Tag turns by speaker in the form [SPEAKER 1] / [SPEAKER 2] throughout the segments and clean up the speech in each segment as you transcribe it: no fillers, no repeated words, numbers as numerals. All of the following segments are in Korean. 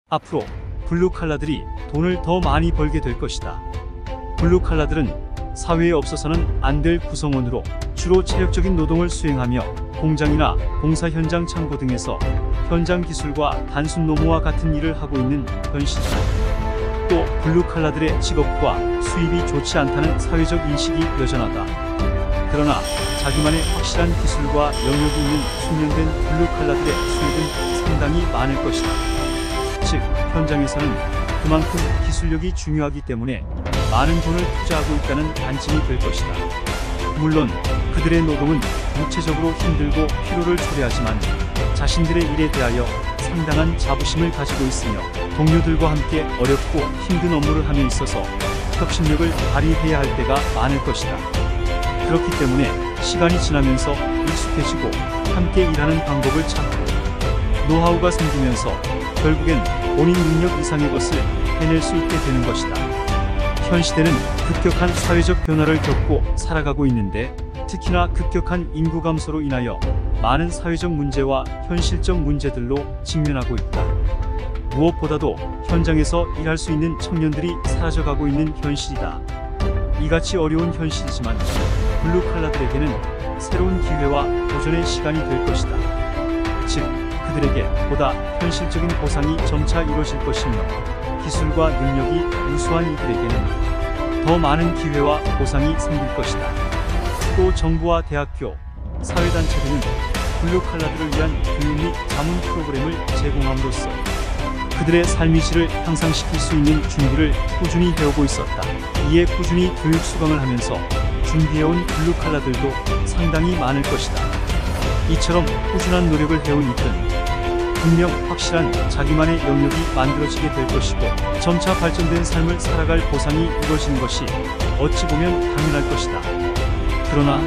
[SPEAKER 1] 앞으로 블루칼라들이 돈을 더 많이 벌게 될 것이다. 블루칼라들은 사회에 없어서는 안 될 구성원으로 주로 체력적인 노동을 수행하며 공장이나 공사 현장 창고 등에서 현장 기술과 단순 노무와 같은 일을 하고 있는 현실이다. 또 블루칼라들의 직업과 수입이 좋지 않다는 사회적 인식이 여전하다. 그러나 자기만의 확실한 기술과 영역이 있는 숙련된 블루칼라들의 수입은 상당히 많을 것이다. 즉, 현장에서는 그만큼 기술력이 중요하기 때문에 많은 돈을 투자하고 있다는 반증이 될 것이다. 물론 그들의 노동은 육체적으로 힘들고 피로를 초래하지만 자신들의 일에 대하여 상당한 자부심을 가지고 있으며 동료들과 함께 어렵고 힘든 업무를 함에 있어서 협신력을 발휘해야 할 때가 많을 것이다. 그렇기 때문에 시간이 지나면서 익숙해지고 함께 일하는 방법을 찾고 노하우가 생기면서 결국엔 본인 능력 이상의 것을 해낼 수 있게 되는 것이다. 현 시대는 급격한 사회적 변화를 겪고 살아가고 있는데 특히나 급격한 인구 감소로 인하여 많은 사회적 문제와 현실적 문제들로 직면하고 있다. 무엇보다도 현장에서 일할 수 있는 청년들이 사라져가고 있는 현실이다. 이같이 어려운 현실이지만 블루칼라들에게는 새로운 기회와 도전의 시간이 될 것이다. 즉, 그들에게 보다 현실적인 보상이 점차 이루어질 것이며 기술과 능력이 우수한 이들에게는 더 많은 기회와 보상이 생길 것이다. 또 정부와 대학교, 사회단체 등은 블루칼라들을 위한 교육 및 자문 프로그램을 제공함으로써 그들의 삶의 질을 향상시킬 수 있는 준비를 꾸준히 해오고 있었다. 이에 꾸준히 교육 수강을 하면서 준비해온 블루칼라들도 상당히 많을 것이다. 이처럼 꾸준한 노력을 해온 이들은 분명 확실한 자기만의 영역이 만들어지게 될 것이고 점차 발전된 삶을 살아갈 보상이 이루어지는 것이 어찌 보면 당연할 것이다. 그러나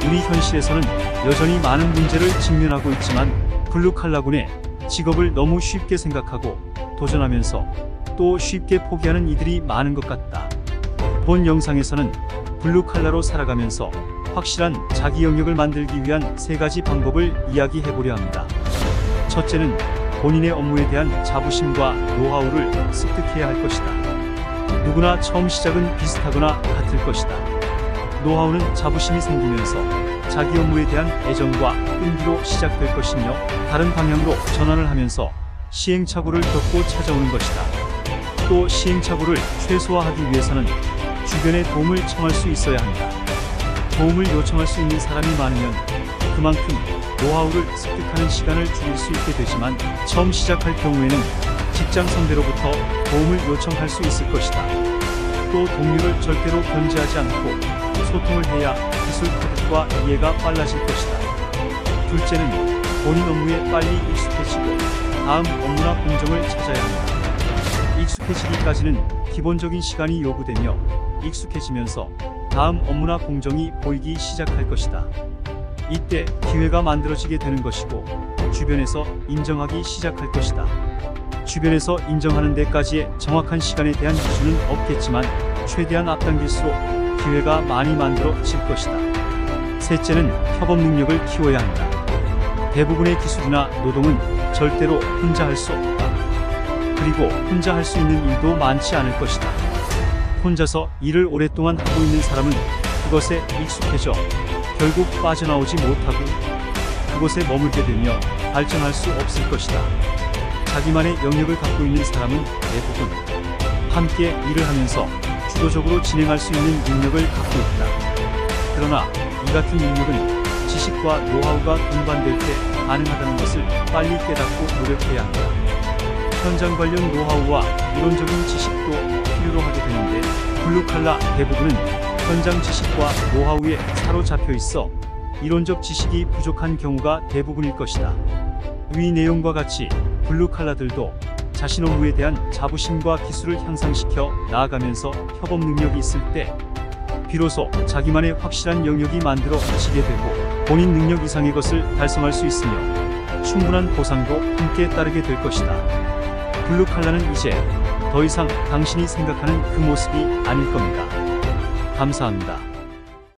[SPEAKER 1] 우리 현실에서는 여전히 많은 문제를 직면하고 있지만 블루칼라군의 직업을 너무 쉽게 생각하고 도전하면서 또 쉽게 포기하는 이들이 많은 것 같다. 본 영상에서는 블루칼라로 살아가면서 확실한 자기 영역을 만들기 위한 3가지 방법을 이야기해보려 합니다. 첫째는 본인의 업무에 대한 자부심과 노하우를 습득해야 할 것이다. 누구나 처음 시작은 비슷하거나 같을 것이다. 노하우는 자부심이 생기면서 자기 업무에 대한 애정과 끈기로 시작될 것이며 다른 방향으로 전환을 하면서 시행착오를 겪고 찾아오는 것이다. 또 시행착오를 최소화하기 위해서는 주변의 도움을 청할 수 있어야 한다. 도움을 요청할 수 있는 사람이 많으면 그만큼 노하우를 습득하는 시간을 줄일 수 있게 되지만 처음 시작할 경우에는 직장 선배로부터 도움을 요청할 수 있을 것이다. 또 동료를 절대로 견제하지 않고 소통을 해야 기술 습득과 이해가 빨라질 것이다. 둘째는 본인 업무에 빨리 익숙해지고 다음 업무나 공정을 찾아야 한다. 익숙해지기까지는 기본적인 시간이 요구되며 익숙해지면서 다음 업무나 공정이 보이기 시작할 것이다. 이때 기회가 만들어지게 되는 것이고 주변에서 인정하기 시작할 것이다. 주변에서 인정하는 데까지의 정확한 시간에 대한 기준은 없겠지만 최대한 앞당길수록 기회가 많이 만들어질 것이다. 셋째는 협업 능력을 키워야 한다. 대부분의 기술이나 노동은 절대로 혼자 할 수 없다. 그리고 혼자 할 수 있는 일도 많지 않을 것이다. 혼자서 일을 오랫동안 하고 있는 사람은 그것에 익숙해져 결국 빠져나오지 못하고 그곳에 머물게 되며 발전할 수 없을 것이다. 자기만의 영역을 갖고 있는 사람은 대부분 함께 일을 하면서 주도적으로 진행할 수 있는 능력을 갖고 있다. 그러나 이 같은 능력은 지식과 노하우가 동반될 때 가능하다는 것을 빨리 깨닫고 노력해야 한다. 현장 관련 노하우와 이론적인 지식도 필요로 하게 되는데 블루칼라 대부분은 현장 지식과 노하우에 사로잡혀 있어 이론적 지식이 부족한 경우가 대부분일 것이다. 위 내용과 같이 블루칼라들도 자신 업무에 대한 자부심과 기술을 향상시켜 나아가면서 협업 능력이 있을 때 비로소 자기만의 확실한 영역이 만들어지게 되고 본인 능력 이상의 것을 달성할 수 있으며 충분한 보상도 함께 따르게 될 것이다. 블루칼라는 이제 더 이상 당신이 생각하는 그 모습이 아닐 겁니다. 감사합니다.